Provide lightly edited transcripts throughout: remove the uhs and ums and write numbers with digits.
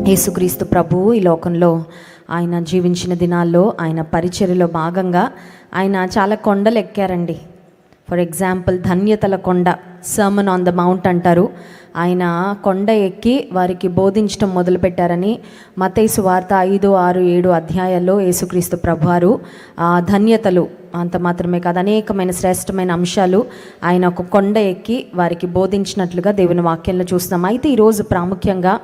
యేసుక్రీస్తు ప్రభువు ఈ లోకంలో ఆయన జీవించిన దినాల్లో ఆయన పరిచర్యలో భాగంగా ఆయన చాలా కొండలు ఎక్కారండి. ఫర్ ఎగ్జాంపుల్ ధన్యతల కొండ, సర్మన్ ఆన్ ద మౌంట్ అంటారు. ఆయన కొండ ఎక్కి వారికి బోధించడం మొదలుపెట్టారని మత్తయి సువార్త 5, 6, 7 అధ్యాయాల్లో యేసుక్రీస్తు ప్రభువారు ధన్యతలు అంత మాత్రమే కాదు, అనేకమైన శ్రేష్టమైన అంశాలు ఆయన ఒక కొండ ఎక్కి వారికి బోధించినట్లుగా దేవుని వాక్యంలో చూస్తున్నాం. అయితే ఈరోజు ప్రాముఖ్యంగా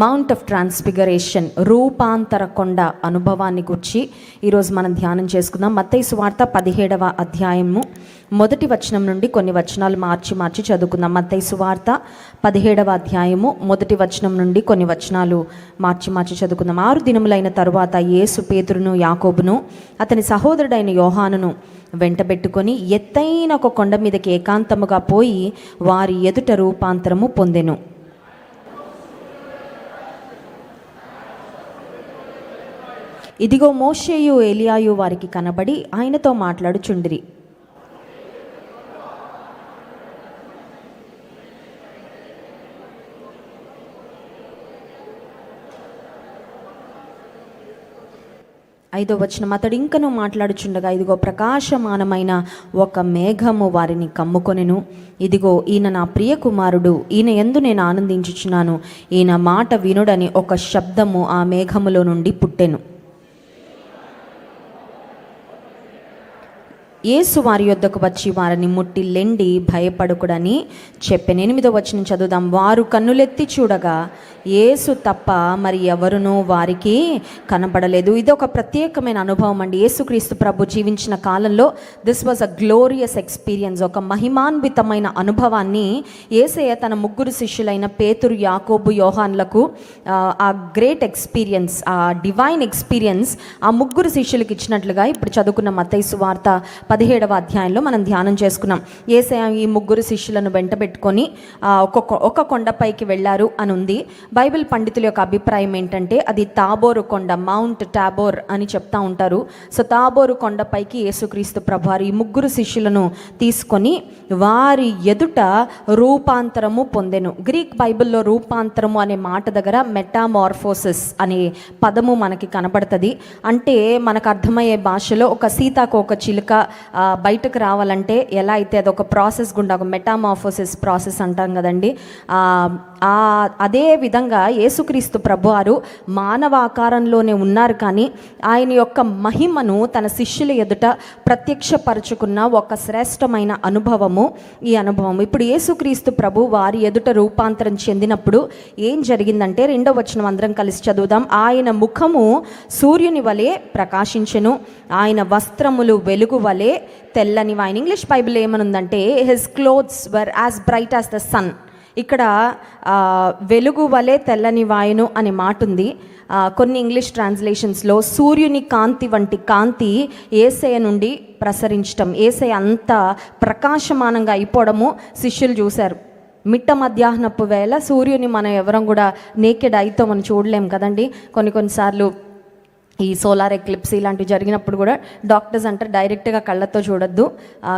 మౌంట్ ఆఫ్ ట్రాన్స్ఫిగరేషన్, రూపాంతర కొండ అనుభవాన్ని గురించి ఈరోజు మనం ధ్యానం చేసుకుందాం. మత్తయి సువార్త 17వ అధ్యాయము 1 వచనం నుండి కొన్ని వచనాలు మార్చి చదువుకుందాం. మత్తయి సువార్త 17వ అధ్యాయము 1 వచనం నుండి కొన్ని వచనాలు మార్చి చదువుకుందాం. 6 దినములైన తరువాత యేసు పేతురును, యాకోబును, అతని సహోదరుడైన యోహానును వెంటబెట్టుకొని ఎత్తైన ఒక కొండ మీదకి ఏకాంతముగా పోయి వారి ఎదుట రూపాంతరము పొందెను. ఇదిగో మోషేయు ఏలియాయు వారికి కనబడి ఆయనతో మాట్లాడుచుండిరి. ఐదో వచనం, అతడు ఇంకను మాట్లాడుచుండగా ఇదిగో ప్రకాశమానమైన ఒక మేఘము వారిని కమ్ముకొనెను. ఇదిగో ఈయన నా ప్రియ కుమారుడు, ఈయన యందు నేను ఆనందించుచున్నాను, ఈయన మాట వినుడని ఒక శబ్దము ఆ మేఘములో నుండి పుట్టెను. యేసు వారి యొద్దకు వచ్చి వారిని ముట్టి లెండి, భయపడకుడని చెప్పెను. 8వ వచనం చదువుదాం. వారు కన్నులెత్తి చూడగా యేసు తప్ప మరి ఎవరునూ వారికి కనబడలేదు. ఇది ఒక ప్రత్యేకమైన అనుభవం అండి. యేసుక్రీస్తు ప్రభు జీవించిన కాలంలో this was a glorious experience, ఒక మహిమాన్వితమైన అనుభవాన్ని యేసయ్య తన 3 శిష్యులైన పేతురు, యాకోబు, యోహాన్లకు ఆ గ్రేట్ ఎక్స్పీరియన్స్, ఆ డివైన్ ఎక్స్పీరియన్స్ ఆ 3 శిష్యులకు ఇచ్చినట్లుగా ఇప్పుడు చదువుకున్న మత్తయి సువార్త 17వ అధ్యాయంలో మనం ధ్యానం చేసుకున్నాం. యేసయ్య ఈ 3 శిష్యులను వెంటబెట్టుకొని ఒక కొండపైకి వెళ్ళారు అని ఉంది. బైబిల్ పండితుల యొక్క అభిప్రాయం ఏంటంటే అది తాబోరు కొండ, మౌంట్ టాబోర్ అని చెప్తా ఉంటారు. సో తాబోరు కొండపైకి యేసుక్రీస్తు ప్రభువారు ఈ 3 శిష్యులను తీసుకొని వారి ఎదుట రూపాంతరము పొందెను. గ్రీక్ బైబిల్లో రూపాంతరము అనే మాట దగ్గర మెటామార్ఫోసిస్ అనే పదము మనకి కనబడుతుంది. అంటే మనకు అర్థమయ్యే భాషలో ఒక సీతాకోక చిలుక బయటకు రావాలంటే ఎలా అయితే అదొక ప్రాసెస్ గుండా, ఒక మెటామార్ఫోసిస్ ప్రాసెస్ అంటాం కదండి. అదే విధంగా యేసుక్రీస్తు ప్రభువారు మానవ ఆకారంలోనే ఉన్నారు, కానీ ఆయన యొక్క మహిమను తన శిష్యుల ఎదుట ప్రత్యక్షపరుచుకున్న ఒక శ్రేష్టమైన అనుభవము ఈ అనుభవం. ఇప్పుడు యేసుక్రీస్తు ప్రభు వారి ఎదుట రూపాంతరం చెందినప్పుడు ఏం జరిగిందంటే 2వ వచనం అందరం కలిసి చదువుదాం. ఆయన ముఖము సూర్యుని వలె ప్రకాశించెను, ఆయన వస్త్రములు వెలుగు వలె తెల్లనివి. ఆయన ఇంగ్లీష్ బైబిల్ ఏమనుందంటే his clothes were as bright as the sun. ఇక్కడ వెలుగు వలె తెల్లని వాయును అనే మాట ఉంది. కొన్ని ఇంగ్లీష్ ట్రాన్స్లేషన్స్లో సూర్యుని కాంతి వంటి కాంతి యేసయ్య నుండి ప్రసరించటం, యేసయ్య అంత ప్రకాశమానంగా అయిపోవడము శిష్యులు చూశారు. మిట్ట మధ్యాహ్నపు వేళ సూర్యుని మనం ఎవరం కూడా నేకెడ్ ఐతో మనం చూడలేం కదండి. కొన్నిసార్లు ఈ సోలార్ ఎక్లిప్స్ ఇలాంటివి జరిగినప్పుడు కూడా డాక్టర్స్ అంటారు డైరెక్ట్గా కళ్ళతో చూడొద్దు,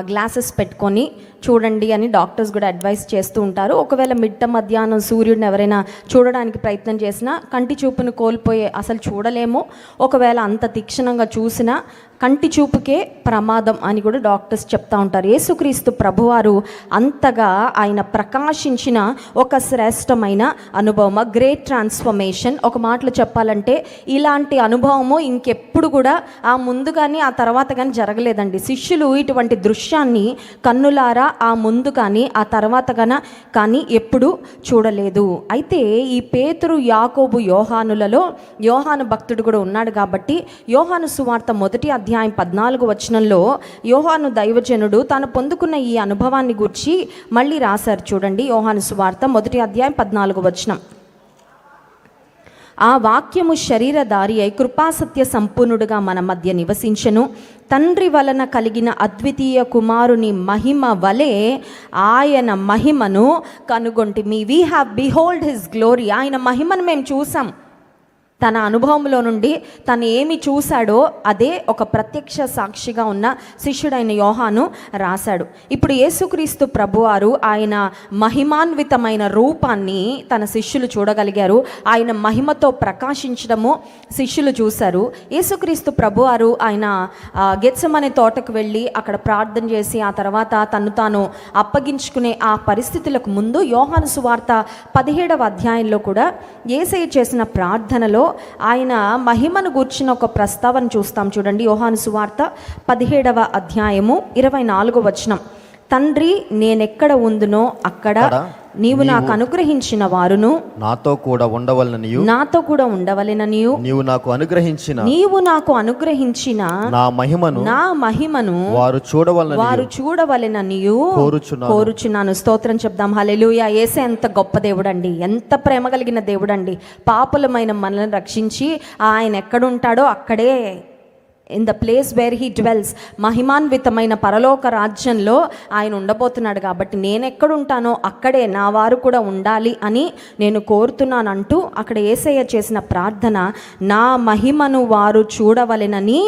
గ్లాసెస్ పెట్టుకొని చూడండి అని డాక్టర్స్ కూడా అడ్వైస్ చేస్తూ ఉంటారు. ఒకవేళ మిట్ట మధ్యాహ్నం సూర్యుడిని ఎవరైనా చూడడానికి ప్రయత్నం చేసినా కంటి చూపును కోల్పోయే, అసలు చూడలేము. ఒకవేళ అంత తీక్షణంగా చూసినా కంటి చూపుకే ప్రమాదం అని కూడా డాక్టర్స్ చెప్తా ఉంటారు. యేసుక్రీస్తు ప్రభువారు అంతగా ఆయన ప్రకాశించిన ఒక శ్రేష్టమైన అనుభవం, గ్రేట్ ట్రాన్స్ఫర్మేషన్. ఒక మాటలో చెప్పాలంటే ఇలాంటి అనుభవము ఇంకెప్పుడు కూడా ఆ ముందు కానీ ఆ తర్వాత కానీ జరగలేదండి. శిష్యులు ఇటువంటి దృశ్యాన్ని కన్నులారా ఆ ముందు కానీ ఆ తర్వాత కానీ ఎప్పుడు చూడలేదు. అయితే ఈ పేతురు, యాకోబు, యోహానులలో యోహాను భక్తుడు కూడా ఉన్నాడు కాబట్టి యోహాను సువార్త 1వ అధ్యాయం 14వ వచనంలో యోహాను దైవజనుడు తాను పొందుకున్న ఈ అనుభవాన్ని గురించి మళ్ళీ రాశారు. చూడండి, యోహాను సువార్త 1వ అధ్యాయం 14వ వచనం. ఆ వాక్యము శరీరధారి అయి కృపాసత్య సంపూర్ణుడుగా మన మధ్య నివసించెను. తండ్రి వలన కలిగిన అద్వితీయ కుమారుని మహిమ వలె ఆయన మహిమను కనుగొంటిమి. We have behold his glory. ఆయన మహిమను మేము చూసాం. తన అనుభవంలో నుండి తను ఏమి చూశాడో అదే ఒక ప్రత్యక్ష సాక్షిగా ఉన్న శిష్యుడైన యోహాను రాశాడు. ఇప్పుడు యేసుక్రీస్తు ప్రభువారు ఆయన మహిమాన్వితమైన రూపాన్ని తన శిష్యులు చూడగలిగారు. ఆయన మహిమతో ప్రకాశించడము శిష్యులు చూశారు. యేసుక్రీస్తు ప్రభువారు ఆయన గెత్సెమనే తోటకు వెళ్ళి అక్కడ ప్రార్థన చేసి ఆ తర్వాత తను తాను అప్పగించుకునే ఆ పరిస్థితులకు ముందు యోహాను సువార్త 17వ అధ్యాయంలో కూడా యేసయ్య చేసిన ప్రార్థనలో ఆయన మహిమను గూర్చిన ఒక ప్రస్తావన చూస్తాం. చూడండి, యోహాను సువార్త 17వ అధ్యాయము 24వ వచనం. తండ్రి నేనెక్కడ ఉందునో అక్కడ నీవు నాకు అనుగ్రహించిన వారును నాతో కూడా ఉండవలెననియు నీవు నాకు అనుగ్రహించిన నా మహిమను వారు చూడవలెననియు కోరుచున్నాను. స్తోత్రం చెప్దాం. హల్లెలూయా. యేసే ఎంత గొప్ప దేవుడండి, ఎంత ప్రేమ కలిగిన దేవుడండి. పాపులమైన మనల్ని రక్షించి ఆయన ఎక్కడుంటాడో అక్కడే, in the place where he dwells, మహిమాన్వితమైన పరలోక రాజ్యంలో ఆయన ఉండబోతున్నాడు. కాబట్టి నేను ఎక్కడుంటానో అక్కడే నా వారు కూడా ఉండాలి అని నేను కోరుతున్నానంటూ అక్కడ యేసయ్య చేసిన ప్రార్థన, నా మహిమను వారు చూడవలెనని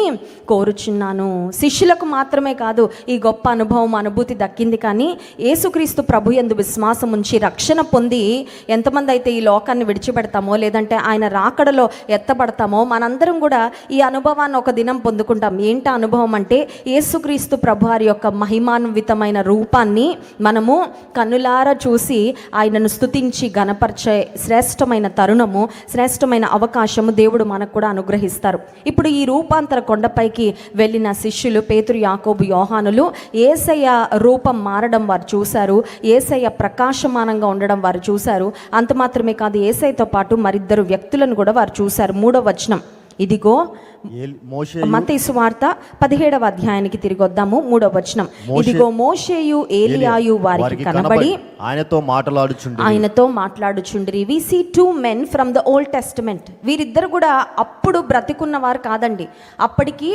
కోరుచున్నాను. శిష్యులకు మాత్రమే కాదు ఈ గొప్ప అనుభూతి దక్కింది, కానీ యేసుక్రీస్తు ప్రభు యందు విశ్వాసం ఉంచి రక్షణ పొంది ఎంతమంది అయితే ఈ లోకాన్ని విడిచిపెడతామో లేదంటే ఆయన రాకడలో ఎత్తబడతామో మనందరం కూడా ఈ అనుభవాన్ని ఒక దినం పొందుకుంటాం. ఏంటి అనుభవం అంటే యేసుక్రీస్తు ప్రభువారి యొక్క మహిమాన్వితమైన రూపాన్ని మనము కన్నులారా చూసి ఆయనను స్తుతించి గణపరిచే శ్రేష్టమైన తరుణము, శ్రేష్టమైన అవకాశము దేవుడు మనకు కూడా అనుగ్రహిస్తారు. ఇప్పుడు ఈ రూపాంతర కొండపైకి వెళ్ళిన శిష్యులు పేతురు, యాకోబు, యోహానులు యేసయ్య రూపం మారడం వారు చూశారు. యేసయ్య ప్రకాశమానంగా ఉండడం వారు చూశారు. అంత మాత్రమే కాదు, యేసయ్యతో పాటు మరిద్దరు వ్యక్తులను కూడా వారు చూశారు. 3వ వచనం, ఇదిగో మత్తయి సువార్త 17వ అధ్యాయానికి తిరిగి వద్దాము. 3వ వచనం, ఇదిగో మోషేయు ఏలియాయు వారికి కనబడి ఆయనతో మాట్లాడుచుండిరి. We see 2 men from the Old Testament. వీరిద్దరు కూడా అప్పుడు బ్రతికున్న వారు కాదండి, అప్పటికి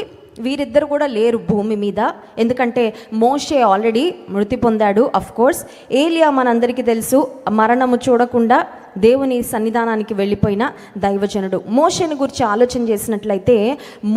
వీరిద్దరు కూడా లేరు భూమి మీద. ఎందుకంటే మోషే ఆల్రెడీ మృతి పొందాడు. అఫ్ కోర్స్ ఏలియా మనందరికీ తెలుసు, మరణము చూడకుండా దేవుని సన్నిధానానికి వెళ్ళిపోయిన దైవజనుడు. మోషేని గురించి ఆలోచన చేసినట్లయితే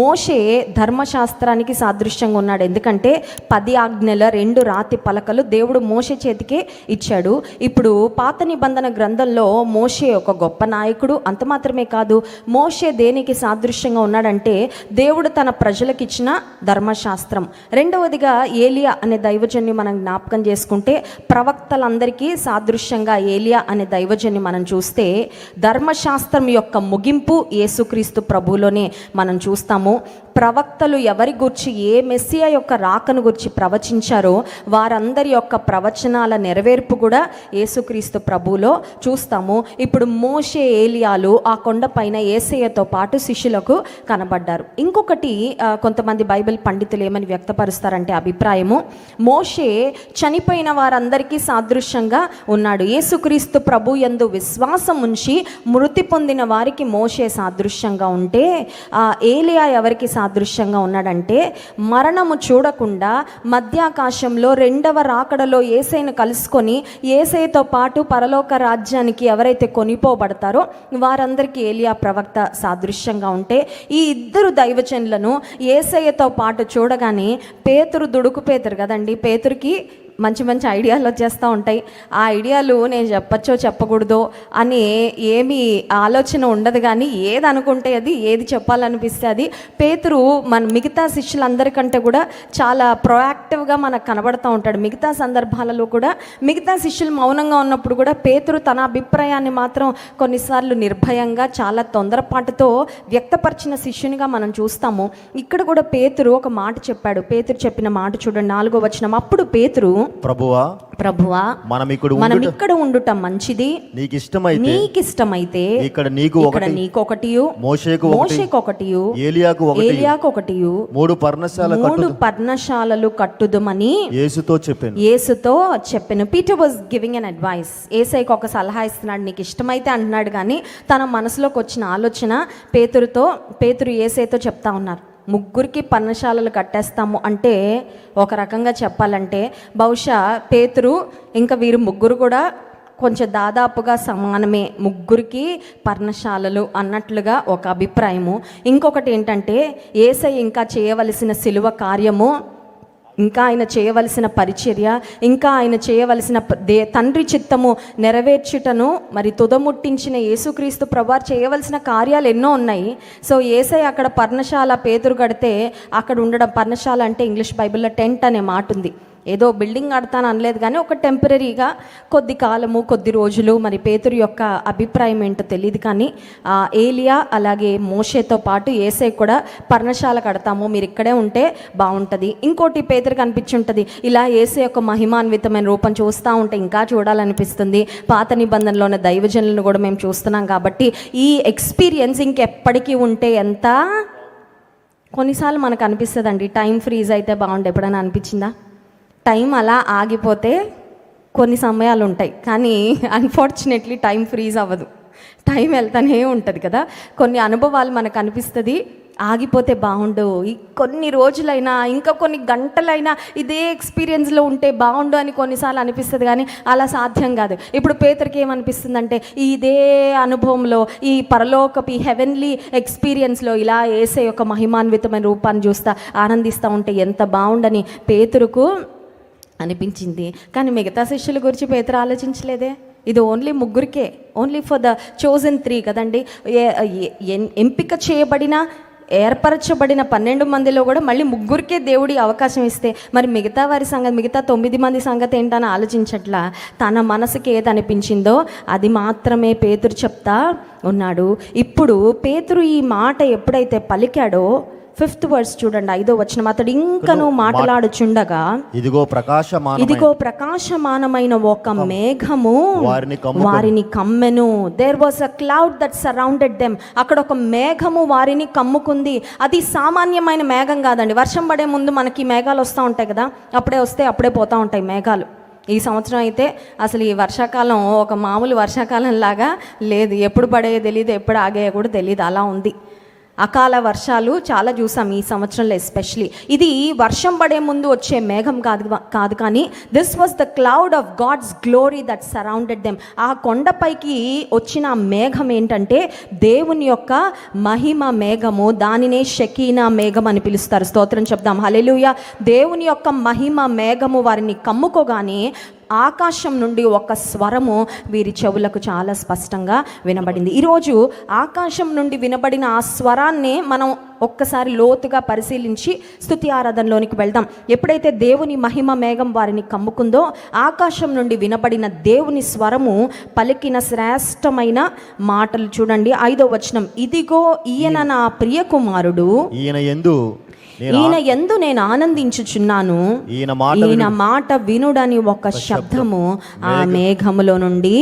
మోషే ధర్మశాస్త్రానికి సాదృశ్యంగా ఉన్నాడు. ఎందుకంటే 10 ఆజ్ఞల 2 రాతి పలకలు దేవుడు మోషే చేతికే ఇచ్చాడు. ఇప్పుడు పాత నిబంధన గ్రంథంలో మోషే ఒక గొప్ప నాయకుడు. అంత మాత్రమే కాదు, మోషే దేనికి సాదృశ్యంగా ఉన్నాడంటే దేవుడు తన ప్రజలకు ఇచ్చిన ధర్మశాస్త్రం. రెండవదిగా ఏలియా అనే దైవజన్ని మనం జ్ఞాపకం చేసుకుంటే ప్రవక్తలందరికీ సాదృశ్యంగా ఏలియా అనే దైవజన్ని మనం చూస్తే ధర్మశాస్త్రం యొక్క ముగింపు యేసుక్రీస్తు ప్రభువులోనే మనం చూస్తాము. ప్రవక్తలు ఎవరి గురించి ఏ మెస్సియా యొక్క రాకను గురించి ప్రవచించారో వారందరి యొక్క ప్రవచనాల నెరవేర్పు కూడా యేసుక్రీస్తు ప్రభువులో చూస్తాము. ఇప్పుడు మోషే, ఏలియాలు ఆ కొండపైన యేసయ్యతో పాటు శిష్యులకు కనబడ్డారు. ఇంకొకటి కొంతమంది బైబిల్ పండితులు ఏమని వ్యక్తపరుస్తారంటే అభిప్రాయము, మోషే చనిపోయిన వారందరికీ సాదృశ్యంగా ఉన్నాడు. యేసుక్రీస్తు ప్రభు యందు విశ్వాసం ఉంచి మృతి పొందిన వారికి మోషే సాదృశ్యంగా ఉంటే ఏలియా ఎవరికి సాదృశ్యంగా ఉన్నాడంటే మరణము చూడకుండా మధ్యాకాశంలో 2వ రాకడలో యేసయ్యను కలుసుకొని యేసయ్యతో పాటు పరలోక రాజ్యానికి ఎవరైతే కొనిపోబడతారో వారందరికీ ఏలియా ప్రవక్త సాదృశ్యంగా ఉంటే ఈ ఇద్దరు దైవజనులను యేసయ్యతో పాటు చూడగానే పేతురు దుడుకు పేతురు కదండి, పేతురుకి మంచి మంచి ఐడియాలు వచ్చేస్తూ ఉంటాయి. ఆ ఐడియాలు నేను చెప్పచ్చో చెప్పకూడదో అని ఏమీ ఆలోచన ఉండదు, కానీ ఏది అనుకుంటే అది, ఏది చెప్పాలనిపిస్తే అది. పేతురు మన మిగతా శిష్యులందరికంటే కూడా చాలా ప్రొయాక్టివ్గా మనకు కనబడుతూ ఉంటాడు. మిగతా సందర్భాలలో కూడా మిగతా శిష్యులు మౌనంగా ఉన్నప్పుడు కూడా పేతురు తన అభిప్రాయాన్ని మాత్రం కొన్నిసార్లు నిర్భయంగా చాలా తొందరపాటుతో వ్యక్తపరిచిన శిష్యునిగా మనం చూస్తాము. ఇక్కడ కూడా పేతురు ఒక మాట చెప్పాడు. పేతురు చెప్పిన మాట చూడండి, 4వ వచనం, అప్పుడు పేతురు, ప్రభువా మనం ఇక్కడ ఉండుట మంచిది, నీకిష్టమైతే ఇక్కడ నీకొకటియు మోషేకొకటియు ఏలియాకు ఒకటియు 3 పర్ణశాలలు కట్టుదుమని యేసుతో చెప్పెను. Peter was giving an advice. యేసయ్యకు ఒక సలహా ఇస్తున్నాడు, నీకు ఇష్టమైతే అంటున్నాడు, కానీ తన మనసులోకి వచ్చిన ఆలోచన పేతురు యేసయ్యతో చెప్తా ఉన్నారు. 3 పర్ణశాలలు కట్టేస్తాము అంటే ఒక రకంగా చెప్పాలంటే బహుశా పేతురు ఇంకా వీరు 3 కూడా కొంచెం దాదాపుగా సమానమే, ముగ్గురికి పర్ణశాలలు అన్నట్లుగా ఒక అభిప్రాయము. ఇంకొకటి ఏంటంటే యేసయ్య ఇంకా చేయవలసిన సిలువ కార్యము, ఇంకా ఆయన చేయవలసిన పరిచర్య, ఇంకా ఆయన చేయవలసిన తండ్రి చిత్తము నెరవేర్చుటను మరి తుదముట్టించిన యేసుక్రీస్తు ప్రభువారు చేయవలసిన కార్యాలు ఎన్నో ఉన్నాయి. సో యేసయ్య అక్కడ పర్ణశాల పేతురు కడితే అక్కడ ఉండడం, పర్ణశాల అంటే ఇంగ్లీష్ బైబిల్లో టెంట్ అనే మాట ఉంది. ఏదో బిల్డింగ్ కడతాను అనలేదు, కానీ ఒక టెంపరీగా కొద్ది కాలము, కొద్ది రోజులు. మరి పేతురు యొక్క అభిప్రాయం ఏంటో తెలియదు, కానీ ఏలియా అలాగే మోషేతో పాటు యేసయ్య కూడా పర్ణశాల కడతాము, మీరు ఇక్కడే ఉంటే బాగుంటుంది. ఇంకోటి పేతురు కనిపించుంటుంది, ఇలా యేసయ్య యొక్క మహిమాన్వితమైన రూపం చూస్తూ ఉంటే ఇంకా చూడాలనిపిస్తుంది. పాత నిబంధనలోని దైవజనులను కూడా మేము చూస్తున్నాం కాబట్టి ఈ ఎక్స్పీరియన్స్ ఇంకెప్పటికీ ఉంటే ఎంత. కొన్నిసార్లు మనకు అనిపిస్తుందండి, టైం ఫ్రీజ్ అయితే బాగుండే. ఎప్పుడైనా అనిపించిందా? టైం అలా ఆగిపోతే కొన్ని సమయాలు ఉంటాయి, కానీ అన్ఫార్చునేట్లీ టైం ఫ్రీజ్ అవ్వదు, టైం వెళ్తానే ఉంటుంది కదా. కొన్ని అనుభవాలు మనకు అనిపిస్తుంది ఆగిపోతే బాగుండు, కొన్ని రోజులైనా ఇంకా కొన్ని గంటలైనా ఇదే ఎక్స్పీరియన్స్లో ఉంటే బాగుండు అని కొన్నిసార్లు అనిపిస్తుంది, కానీ అలా సాధ్యం కాదు. ఇప్పుడు పేతురుకి ఏమనిపిస్తుందంటే ఇదే అనుభవంలో, ఈ పరలోకపు ఈ హెవెన్లీ ఎక్స్పీరియన్స్లో ఇలా యేసయ్య యొక్క మహిమాన్వితమైన రూపాన్ని చూస్తా ఆనందిస్తూ ఉంటే ఎంత బాగుండని పేతురుకు అనిపించింది. కానీ మిగతా శిష్యుల గురించి పేతురు ఆలోచించలేదే. ఇది ఓన్లీ ముగ్గురికే, ఓన్లీ ఫర్ ద చోజన్ 3 కదండి. ఎంపిక చేయబడిన ఏర్పరచబడిన 12 మందిలో కూడా మళ్ళీ ముగ్గురికే దేవుడి అవకాశం ఇస్తే మరి మిగతా వారి సంగతి, మిగతా 9 మంది సంగతి ఏంటని ఆలోచించట్లా. తన మనసుకి ఏది అనిపించిందో అది మాత్రమే పేతురు చెప్తా ఉన్నాడు. ఇప్పుడు పేతురు ఈ మాట ఎప్పుడైతే పలికాడో 5th వర్స్ చూడండి, 5వ వచనం, అతడు ఇంకను మాట్లాడుచుండగా ఇదిగో ప్రకాశమానమైన ఒక మేఘము వారిని కమ్మెను. There was a cloud that surrounded them. అక్కడ ఒక మేఘము వారిని కమ్ముకుంది. అది సామాన్యమైన మేఘం కాదండి. వర్షం పడే ముందు మనకి మేఘాలు వస్తూ ఉంటాయి కదా, అప్పుడే వస్తే అప్పుడే పోతూ ఉంటాయి మేఘాలు. ఈ సంవత్సరం అయితే అసలు ఈ వర్షాకాలం ఒక మామూలు వర్షాకాలం లాగా లేదు, ఎప్పుడు పడేయో తెలియదు, ఎప్పుడు ఆగేయో కూడా తెలియదు, అలా ఉంది. అకాల వర్షాలు చాలా చూసాం ఈ సంవత్సరంలో ఎస్పెషలీ. ఇది వర్షం పడే ముందు వచ్చే మేఘం కాదు కానీ this was the cloud of God's glory that surrounded them. ఆ కొండపైకి వచ్చిన మేఘం ఏంటంటే దేవుని యొక్క మహిమ మేఘము. దానినే షకీనా మేఘం అని పిలుస్తారు. స్తోత్రం చెప్దాం, హల్లెలూయా. దేవుని యొక్క మహిమ మేఘము వారిని కమ్ముకోగానే ఆకాశం నుండి ఒక స్వరము వీరి చెవులకు చాలా స్పష్టంగా వినబడింది. ఈరోజు ఆకాశం నుండి వినబడిన ఆ స్వరాన్నే మనం ఒక్కసారి లోతుగా పరిశీలించి స్తుతి ఆరాధనలోనికి వెళ్దాం. ఎప్పుడైతే దేవుని మహిమ మేఘం వారిని కమ్ముకుందో ఆకాశం నుండి వినబడిన దేవుని స్వరము పలికిన శ్రేష్టమైన మాటలు చూడండి. 5వ వచనం, ఇదిగో ఈయన నా ప్రియ కుమారుడు, ఈయన యందు నేను ఆనందించుచున్నాను, ఈయన మాట వినుడని ఒక శబ్దము ఆ మేఘములో నుండి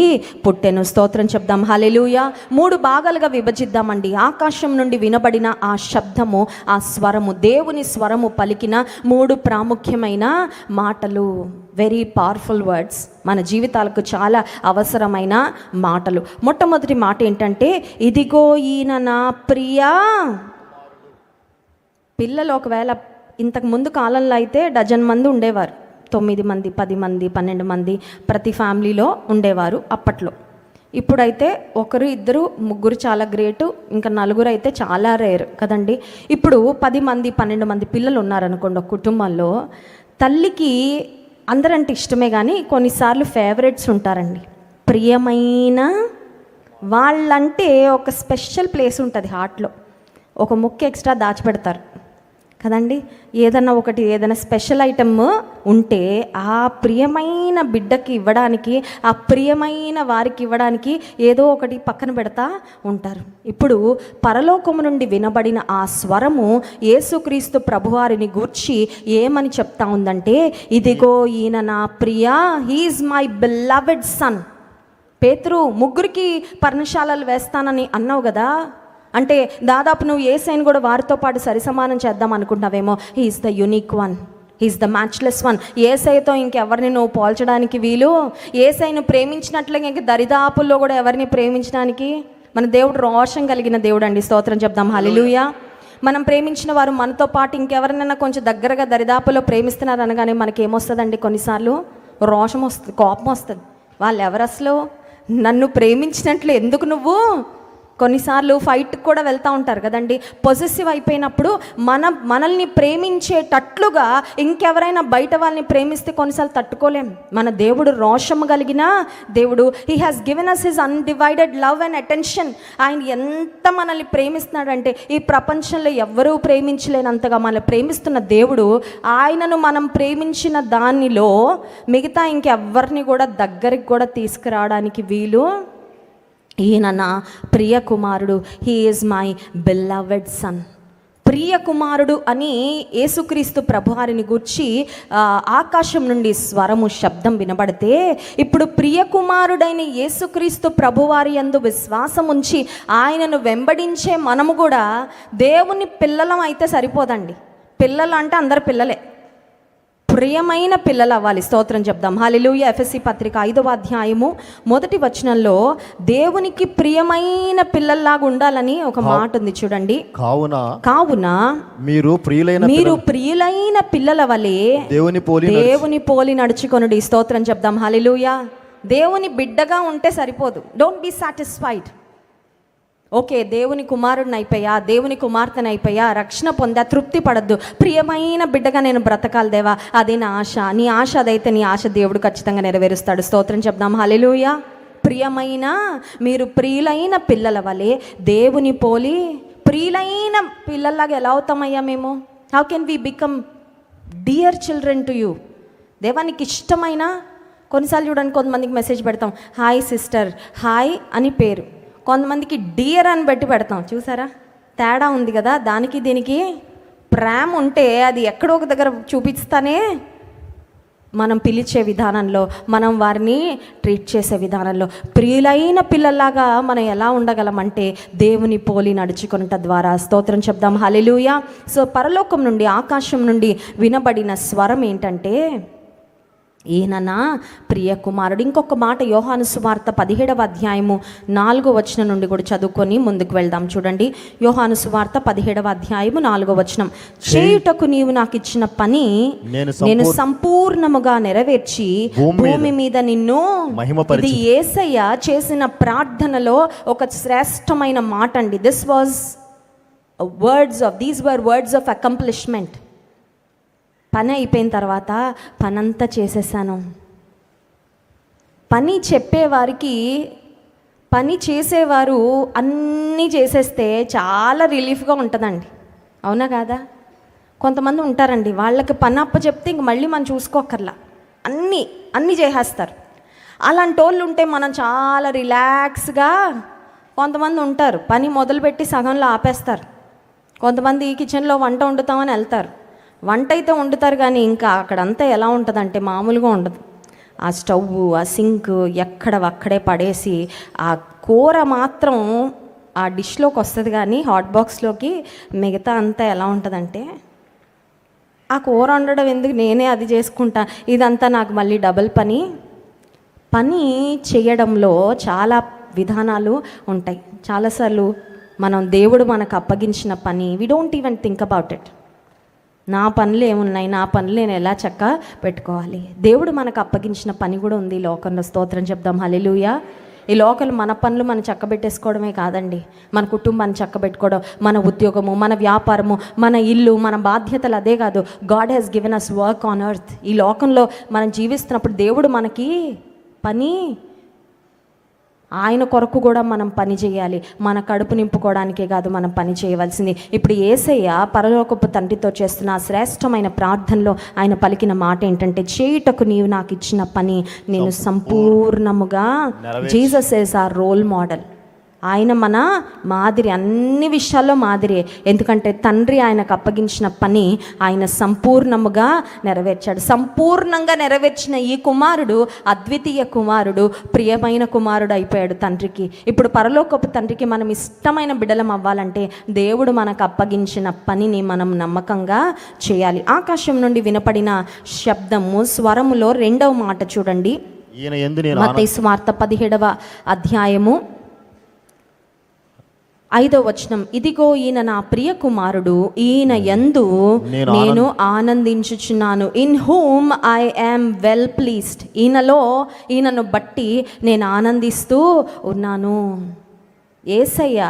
పుట్టెను. స్తోత్రం చెప్దాం, హల్లెలూయా. 3 భాగాలుగా విభజిద్దామండి. ఆకాశం నుండి వినబడిన ఆ శబ్దము, ఆ స్వరము, దేవుని స్వరము పలికిన 3 ప్రాముఖ్యమైన మాటలు. వెరీ పవర్ఫుల్ వర్డ్స్, మన జీవితాలకు చాలా అవసరమైన మాటలు. మొట్టమొదటి మాట ఏంటంటే ఇదిగో ఈయన నా ప్రియా. పిల్లలు ఒకవేళ ఇంతకు ముందు కాలంలో అయితే 12 మంది ఉండేవారు, 9 మంది, 10 మంది, 12 మంది ప్రతి ఫ్యామిలీలో ఉండేవారు అప్పట్లో. ఇప్పుడైతే 1, 2, 3 చాలా గ్రేటు, ఇంకా 4 అయితే చాలా రేర్ కదండి. ఇప్పుడు 10 మంది, 12 మంది పిల్లలు ఉన్నారనుకోండి ఒక కుటుంబంలో, తల్లికి అందరంటే ఇష్టమే కానీ కొన్నిసార్లు ఫేవరెట్స్ ఉంటారండి. ప్రియమైన వాళ్ళంటే ఒక స్పెషల్ ప్లేస్ ఉంటుంది హార్ట్లో, ఒక ముక్క ఎక్స్ట్రా దాచిపెడతారు కదండి. ఏదైనా స్పెషల్ ఐటమ్ ఉంటే ఆ ప్రియమైన బిడ్డకి ఇవ్వడానికి, ఆ ప్రియమైన వారికి ఇవ్వడానికి ఏదో ఒకటి పక్కన పెడతా ఉంటారు. ఇప్పుడు పరలోకము నుండి వినబడిన ఆ స్వరము యేసుక్రీస్తు ప్రభువారిని గూర్చి ఏమని చెప్తా ఉందంటే ఇదిగో ఈయన నా ప్రియా, హీఈస్ మై బిలవెడ్ సన్. పేతురు, ముగ్గురికి పర్ణశాలలు వేస్తానని అన్నావు కదా, అంటే దాదాపు నువ్వు యేసయ్యను కూడా వారితో పాటు సరిసమానం చేద్దాం అనుకుంటున్నావేమో. He's the unique one, he's the matchless one. యేసయ్యతో ఇంకెవరిని నువ్వు పోల్చడానికి వీలు, యేసయ్యను ప్రేమించినట్లుగా ఇంక దరిదాపుల్లో కూడా ఎవరిని ప్రేమించడానికి. మన దేవుడు రోషం కలిగిన దేవుడు అండి. స్తోత్రం చెప్దాం, హల్లెలూయా. మనం ప్రేమించిన వారు మనతో పాటు ఇంకెవరినైనా కొంచెం దగ్గరగా దరిదాపుల్లో ప్రేమిస్తున్నారు అనగానే మనకి ఏమొస్తుందండి, కొన్నిసార్లు రోషం వస్తుంది, కోపం వస్తుంది. వాళ్ళు ఎవరు అసలు? నన్ను ప్రేమించినట్లు ఎందుకు నువ్వు? కొన్నిసార్లు ఫైట్కి కూడా వెళ్తూ ఉంటారు కదండి. పొసెసివ్ అయిపోయినప్పుడు మనల్ని ప్రేమించేటట్లుగా ఇంకెవరైనా బయట వాళ్ళని ప్రేమిస్తే కొన్నిసార్లు తట్టుకోలేం. మన దేవుడు రోషము కలిగిన దేవుడు. He has given us his undivided love and attention. ఆయన ఎంత మనల్ని ప్రేమిస్తున్నాడంటే ఈ ప్రపంచంలో ఎవ్వరూ ప్రేమించలేనంతగా మనల్ని ప్రేమిస్తున్న దేవుడు, ఆయనను మనం ప్రేమించిన దానిలో మిగతా ఇంకెవ్వరిని కూడా దగ్గరికి కూడా తీసుకురావడానికి వీలు. ఈయన నా ప్రియ కుమారుడు, he is my beloved son. ప్రియ కుమారుడు అని యేసుక్రీస్తు ప్రభువారిని గూర్చి ఆకాశం నుండి స్వరము శబ్దం వినబడితే, ఇప్పుడు ప్రియ కుమారుడైన యేసుక్రీస్తు ప్రభువారి యందు విశ్వాసం ఉంచి ఆయనను వెంబడించే మనము కూడా దేవుని పిల్లలం అయితే సరిపోదండి. పిల్లలు అంటే అందరు పిల్లలే, ప్రియమైన పిల్లలు అవ్వాలి. స్తోత్రం చెప్దాం. హల్లెలూయా. ఎఫెసీ పత్రిక 5వ అధ్యాయము 1వ వచనంలో దేవునికి ప్రియమైన పిల్లల్లాగా ఉండాలని ఒక మాట ఉంది చూడండి. కావున మీరు ప్రియులైన పిల్లల వలె దేవుని పోలి నడుచుకొనుడి. స్తోత్రం చెప్దాం. హల్లెలూయా. దేవుని బిడ్డగా ఉంటే సరిపోదు. Don't be satisfied. ఓకే, దేవుని కుమారుడిని అయిపోయా, దేవుని కుమార్తెని అయిపోయా, రక్షణ పొందా, తృప్తి పడద్దు. ప్రియమైన బిడ్డగా నేను బ్రతకాలి దేవా, అదే నా ఆశ. నీ ఆశ అదైతే నీ ఆశ దేవుడు ఖచ్చితంగా నెరవేరుస్తాడు. స్తోత్రం చెప్దాం. హల్లెలూయా. ప్రియమైన మీరు ప్రియులైన పిల్లల వలె దేవుని పోలి. ప్రియులైన పిల్లల్లాగా ఎలా అవుతామయ్యా మేము? How can we become dear children to you? దేవానికి ఇష్టమైన. కొన్నిసార్లు చూడండి, కొంతమందికి మెసేజ్ పెడతాం, హాయ్ సిస్టర్, హాయ్ అని పేరు. కొంతమందికి డియర్ అని బట్టి పెడతాం. చూసారా, తేడా ఉంది కదా. దానికి దీనికి ప్రేమ ఉంటే అది ఎక్కడో ఒక దగ్గర చూపిస్తానే. మనం పిలిచే విధానంలో, మనం వారిని ట్రీట్ చేసే విధానంలో ప్రియులైన పిల్లల్లాగా మనం ఎలా ఉండగలమంటే దేవుని పోలి నడుచుకున్నట ద్వారా. స్తోత్రం చెప్దాం. హల్లెలూయా. సో పరలోకం నుండి, ఆకాశం నుండి వినబడిన స్వరం ఏంటంటే, ఈయన నా ప్రియ కుమారుడు. ఇంకొక మాట యోహాను సువార్త 17వ అధ్యాయము 4వ వచనం నుండి కూడా చదువుకొని ముందుకు వెళ్దాం. చూడండి, యోహాను సువార్త 17వ అధ్యాయము 4వ వచనం. చేయుటకు నీవు నాకు ఇచ్చిన పని నేను సంపూర్ణముగా నెరవేర్చి భూమి మీద నిన్ను. ఇది యేసయ్య చేసిన ప్రార్థనలో ఒక శ్రేష్టమైన మాట అండి. These were words of accomplishment. పని అయిపోయిన తర్వాత పనంతా చేసేసాను. పని చెప్పేవారికి, పని చేసేవారు అన్నీ చేసేస్తే చాలా రిలీఫ్గా ఉంటుందండి. అవునా కాదా? కొంతమంది ఉంటారండి, వాళ్ళకి పని అప్ప చెప్తే ఇంక మళ్ళీ మనం చూసుకోకర్లా, అన్నీ చేసేస్తారు. అలాంటి వాళ్ళు ఉంటే మనం చాలా రిలాక్స్గా. కొంతమంది ఉంటారు, పని మొదలుపెట్టి సగంలో ఆపేస్తారు. కొంతమంది కిచెన్లో వంట వండుతామని వెళ్తారు. వంట అయితే వండుతారు, కానీ ఇంకా అక్కడంతా ఎలా ఉంటుందంటే మామూలుగా ఉండదు. ఆ స్టవ్, ఆ సింక్ అక్కడే పడేసి ఆ కూర మాత్రం ఆ డిష్లోకి వస్తుంది, కానీ హాట్ బాక్స్లోకి మిగతా అంతా ఎలా ఉంటుందంటే, ఆ కూర వండడం ఎందుకు, నేనే అది చేసుకుంటా, ఇదంతా నాకు మళ్ళీ డబుల్ పని. పని చేయడంలో చాలా విధానాలు ఉంటాయి. చాలాసార్లు మనం దేవుడు మనకు అప్పగించిన పని, we don't even think about it. నా పనులు ఏమున్నాయి, నా పనులు నేను ఎలా చక్క పెట్టుకోవాలి. దేవుడు మనకు అప్పగించిన పని కూడా ఉంది ఈ లోకంలో. స్తోత్రం చెప్దాం. హల్లెలూయా. ఈ లోకలు మన పనులు మనం చక్కబెట్టేసుకోవడమే కాదండి, మన కుటుంబాన్ని చక్కబెట్టుకోవడం, మన ఉద్యోగము, మన వ్యాపారము, మన ఇల్లు, మన బాధ్యతలు. అదే కాదు, God has given us work on earth. ఈ లోకంలో మనం జీవిస్తున్నప్పుడు దేవుడు మనకి పని, ఆయన కొరకు కూడా మనం పని చేయాలి. మన కడుపు నింపుకోవడానికే కాదు మనం పని చేయవలసింది. ఇప్పుడు యేసయ్య పరలోకపు తండ్రితో చేస్తున్న శ్రేష్టమైన ప్రార్థనలో ఆయన పలికిన మాట ఏంటంటే, చేయుటకు నీవు నాకు ఇచ్చిన పని నేను సంపూర్ణముగా. Jesus is our role model. ఆయన మన మాదిరి, అన్ని విషయాల్లో మాదిరి. ఎందుకంటే తండ్రి ఆయనకు అప్పగించిన పని ఆయన సంపూర్ణముగా నెరవేర్చాడు. సంపూర్ణంగా నెరవేర్చిన ఈ కుమారుడు అద్వితీయ కుమారుడు, ప్రియమైన కుమారుడు అయిపోయాడు తండ్రికి. ఇప్పుడు పరలోకపు తండ్రికి మనం ఇష్టమైన బిడ్డలం అవ్వాలంటే దేవుడు మనకు అప్పగించిన పనిని మనం నమ్మకంగా చేయాలి. ఆకాశం నుండి వినపడిన శబ్దము, స్వరములో 2వ మాట చూడండి. మత్తయి సువార్త 17వ అధ్యాయము 5వ వచనం, ఇదిగో ఈయన నా ప్రియ కుమారుడు, ఈయన యందు నేను ఆనందించుచున్నాను. In whom I am well pleased. ఈయనను బట్టి నేను ఆనందిస్తూ ఉన్నాను. Yesayya,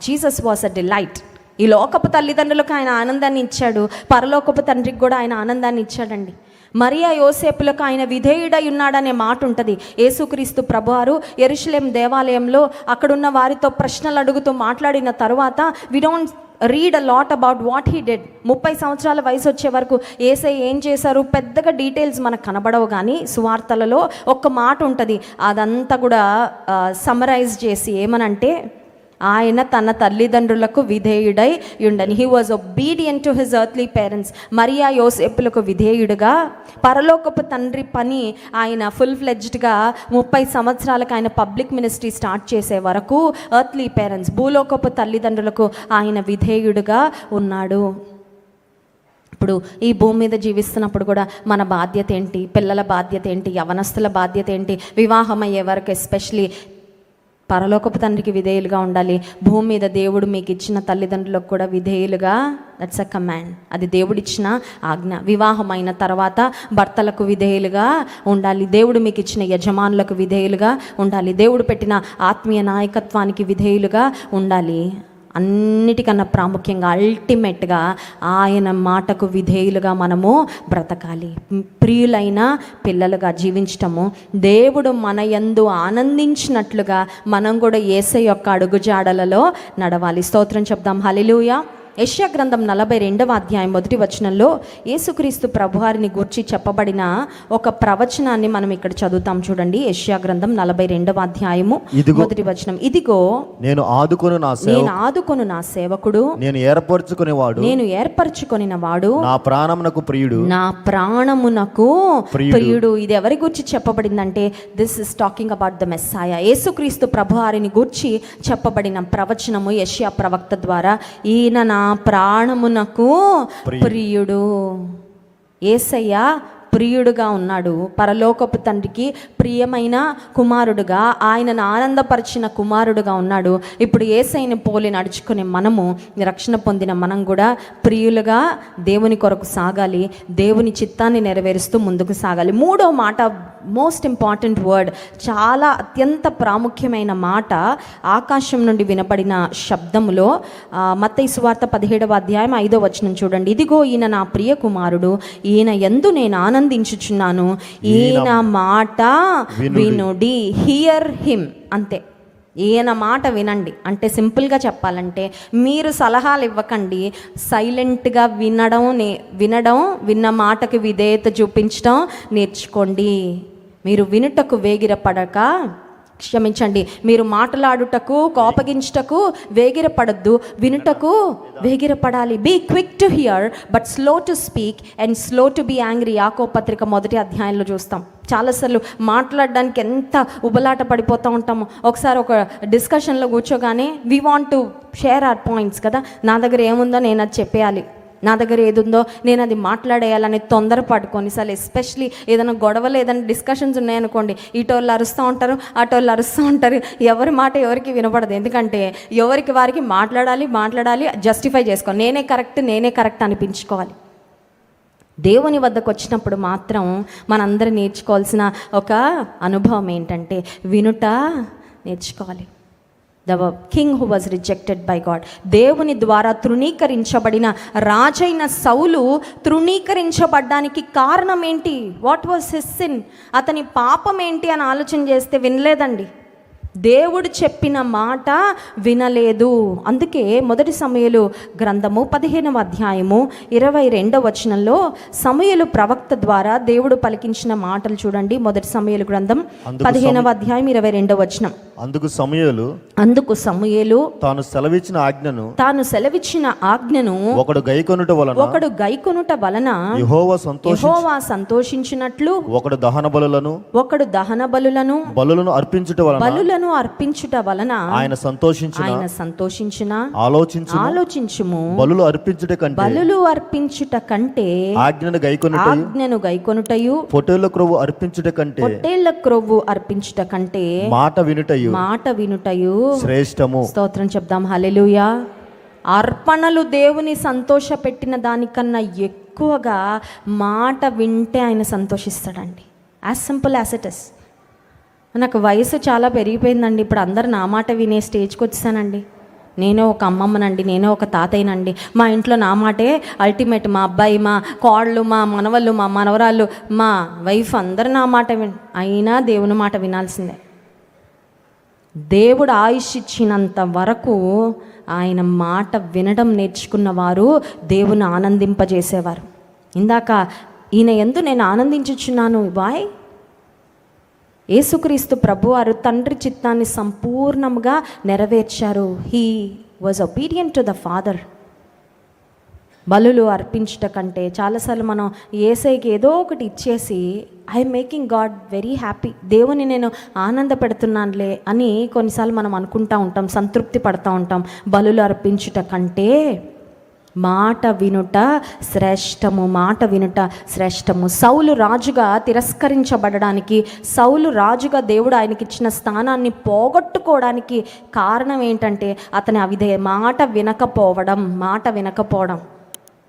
Jesus was a delight. ఈ లోకపు తల్లిదండ్రులకు ఆయన ఆనందాన్ని ఇచ్చాడు, పరలోకపు తండ్రికి కూడా ఆయన ఆనందాన్ని ఇచ్చాడండి. మరియా యోసేపులకు ఆయన విధేయుడై ఉన్నాడనే మాట ఉంటుంది. యేసుక్రీస్తు ప్రభువారు యెరూషలేం దేవాలయంలో అక్కడున్న వారితో ప్రశ్నలు అడుగుతూ మాట్లాడిన తరువాత we don't read a lot about what he did. 30 సంవత్సరాల వయసు వచ్చే వరకు యేసయ్య ఏం చేశారు పెద్దగా డీటెయిల్స్ మనకు కనబడవు, కానీ సువార్తలలో ఒక్క మాట ఉంటుంది. అదంతా కూడా సమ్మరైజ్ చేసి ఏమనంటే, ఆయన తన తల్లిదండ్రులకు విధేయుడై ఉండని. He was obedient to his earthly parents. Mariya యోసేపులకు విధేయుడుగా పరలోకపు తండ్రి పని ఆయన ఫుల్ ఫ్లెడ్జ్డ్గా 30 సంవత్సరాలకు ఆయన పబ్లిక్ మినిస్ట్రీ స్టార్ట్ చేసే వరకు ఎర్త్లీ పేరెంట్స్, భూలోకపు తల్లిదండ్రులకు ఆయన విధేయుడుగా ఉన్నాడు. ఇప్పుడు ఈ భూమి మీద జీవిస్తున్నప్పుడు కూడా మన బాధ్యత ఏంటి, పిల్లల బాధ్యత ఏంటి, యవనస్తుల బాధ్యత ఏంటి, వివాహం అయ్యే వరకు ఎస్పెషలీ పరలోకపు తండ్రికి విధేయులుగా ఉండాలి. భూమి మీద దేవుడు మీకు ఇచ్చిన తల్లిదండ్రులకు కూడా విధేయులుగా, దట్స్ అ కమాండ్, అది దేవుడిచ్చిన ఆజ్ఞ. వివాహం అయిన తర్వాత భర్తలకు విధేయులుగా ఉండాలి. దేవుడు మీకు ఇచ్చిన యజమానులకు విధేయులుగా ఉండాలి. దేవుడు పెట్టిన ఆత్మీయ నాయకత్వానికి విధేయులుగా ఉండాలి. అన్నిటికన్నా ప్రాముఖ్యంగా అల్టిమేట్గా ఆయన మాటకు విధేయులుగా మనము బ్రతకాలి. ప్రియులైన పిల్లలుగా జీవించటము, దేవుడు మన యందు ఆనందించినట్లుగా మనం కూడా యేసయ్య యొక్క అడుగుజాడలలో నడవాలి. స్తోత్రం చెప్దాం. హల్లెలూయా. యెషయా గ్రంథం 42వ అధ్యాయం 1వ వచనంలో యేసుక్రీస్తు ప్రభువారిని గూర్చి చెప్పబడిన ఒక ప్రవచనాన్ని మనం ఇక్కడ చదువుతాం. చూడండి, యెషయా గ్రంథం 42వ అధ్యాయము 1వ వచనం, ఇదిగో నేను ఆదుకొను నా సేవకుడు, నేను ఏర్పరచుకొనిన వాడు, నా ప్రాణమునకు ప్రియుడు. ఇది ఎవరి గూర్చి చెప్పబడిందంటే, this is talking about the Messiah. Yesukristu ప్రభువారిని గూర్చి చెప్పబడిన ప్రవచనము యెషయా ప్రవక్త ద్వారా, ఈయన నా ప్రాణమునకు ప్రియుడు. యేసయ్య ప్రియుడుగా ఉన్నాడు, పరలోకపు తండ్రికి ప్రియమైన కుమారుడుగా, ఆయనను ఆనందపరిచిన కుమారుడుగా ఉన్నాడు. ఇప్పుడు యేసయ్యని పోలి నడుచుకునే మనము, రక్షణ పొందిన మనం కూడా ప్రియులుగా దేవుని కొరకు సాగాలి, దేవుని చిత్తాన్ని నెరవేరుస్తూ ముందుకు సాగాలి. 3వ మాట, మోస్ట్ ఇంపార్టెంట్ వర్డ్, చాలా అత్యంత ప్రాముఖ్యమైన మాట, ఆకాశం నుండి వినపడిన శబ్దములో మత్తయి సువార్త 17వ అధ్యాయం 5వ వచనం చూడండి. ఇదిగో ఈయన నా ప్రియ కుమారుడు, ఈయన యందు నేను ఆనందించుచున్నాను, ఈయన మాట వినుడి. Hear him. అంతే, ఈయన మాట వినండి. అంటే సింపుల్గా చెప్పాలంటే, మీరు సలహాలు ఇవ్వకండి, సైలెంట్గా విన్న మాటకి విధేయత చూపించడం నేర్చుకోండి. మీరు వినుటకు వేగిరపడక, మీరు మాట్లాడుటకు కోపగించుటకు వేగిరపడద్దు, వినుటకు వేగిరపడాలి. Be quick to hear but slow to speak and slow to be angry. Yakobu పత్రిక 1వ అధ్యాయంలో చూస్తాం. చాలాసార్లు మాట్లాడడానికి ఎంత ఉబలాట పడిపోతూ ఉంటాము. ఒకసారి ఒక డిస్కషన్లో కూర్చోగానే we want to share our points కదా, నా దగ్గర ఏముందో నేను అది చెప్పేయాలి, నా దగ్గర ఏది ఉందో నేను అది మాట్లాడేయాలని తొందరపాటు. కొన్నిసార్లు ఎస్పెషలీ ఏదైనా గొడవలు, ఏదైనా డిస్కషన్స్ ఉన్నాయనుకోండి, ఇటోళ్ళు అరుస్తూ ఉంటారు, అటోళ్ళు అరుస్తూ ఉంటారు, ఎవరి మాట ఎవరికి వినపడదు. ఎందుకంటే ఎవరికి వారికి మాట్లాడాలి, జస్టిఫై చేసుకోవాలి, నేనే కరెక్ట్ అనిపించుకోవాలి. దేవుని వద్దకు వచ్చినప్పుడు మాత్రం మనందరం నేర్చుకోవాల్సిన ఒక అనుభవం ఏంటంటే, వినుట నేర్చుకోవాలి. The king who was rejected by God, దేవుని ద్వారా తృణీకరించబడిన రాజైన సౌలు తృణీకరించబడ్డానికి కారణం ఏంటి? What was his sin? అతని పాపం ఏంటి అని ఆలోచన చేస్తే వినలేదండి, దేవుడు చెప్పిన మాట వినలేదు. అందుకే 1 సమూయేలు గ్రంథము 15వ అధ్యాయము 22వ వచనంలో సమూయేలు ప్రవక్త ద్వారా దేవుడు పలికించిన మాటలు చూడండి. 1 సమూయేలు గ్రంథం 15వ అధ్యాయం 22వ వచనం. అందుకు సమూయేలు తాను సెలవిచ్చిన ఆజ్ఞను ఒకడు గైకొనుట వలన యెహోవా సంతోషించినట్లు ఒకడు దహన బలులను బలులను అర్పించుట వలన ఆయన సంతోషించిన ఆలోచించుము. బలులు అర్పించుట కంటే ఆజ్ఞను గైకొనుటయు పొట్టేళ్ల క్రొవ్వు అర్పించుట కంటే మాట వినుటయు శ్రేష్టము. స్తోత్రం చెప్దాం. హల్లెలూయా. అర్పణలు దేవుని సంతోషపెట్టిన దానికన్నా ఎక్కువగా మాట వింటే ఆయన సంతోషిస్తాడండి. As simple as it is. నాకు వయసు చాలా పెరిగిపోయిందండి. ఇప్పుడు అందరు నా మాట వినే స్టేజ్కి వచ్చానండి. నేనే ఒక అమ్మమ్మనండి, నేనే ఒక తాతయ్యనండి. మా ఇంట్లో నా మాటే అల్టిమేట్. మా అబ్బాయి, మా కోడళ్ళు, మా మనవళ్ళు, మా మనవరాళ్ళు, మా వైఫ్ అందరూ నా మాట అయినా దేవుని మాట వినాల్సిందే. దేవుడు ఆయుష్ ఇచ్చినంత వరకు ఆయన మాట వినడం నేర్చుకున్న వారు దేవుని ఆనందింపజేసేవారు. ఇందాక ఈయన యందు నేను ఆనందించుచున్నాను. బాయ్, యేసుక్రీస్తు ప్రభువారు తండ్రి చిత్తాన్ని సంపూర్ణంగా నెరవేర్చారు. He was obedient to the father. బలులు అర్పించుట కంటే చాలాసార్లు మనం యేసయ్యకి ఏదో ఒకటి ఇచ్చేసి I'm making God very happy, దేవుని నేను ఆనంద పెడుతున్నానులే అని కొన్నిసార్లు మనం అనుకుంటూ ఉంటాం, సంతృప్తి పడుతూ ఉంటాం. బలులు అర్పించుట కంటే మాట వినుట శ్రేష్టము. సౌలు రాజుగా తిరస్కరించబడడానికి, సౌలు రాజుగా దేవుడు ఆయనకి ఇచ్చిన స్థానాన్ని పోగొట్టుకోవడానికి కారణం ఏంటంటే అతని మాట వినకపోవడం.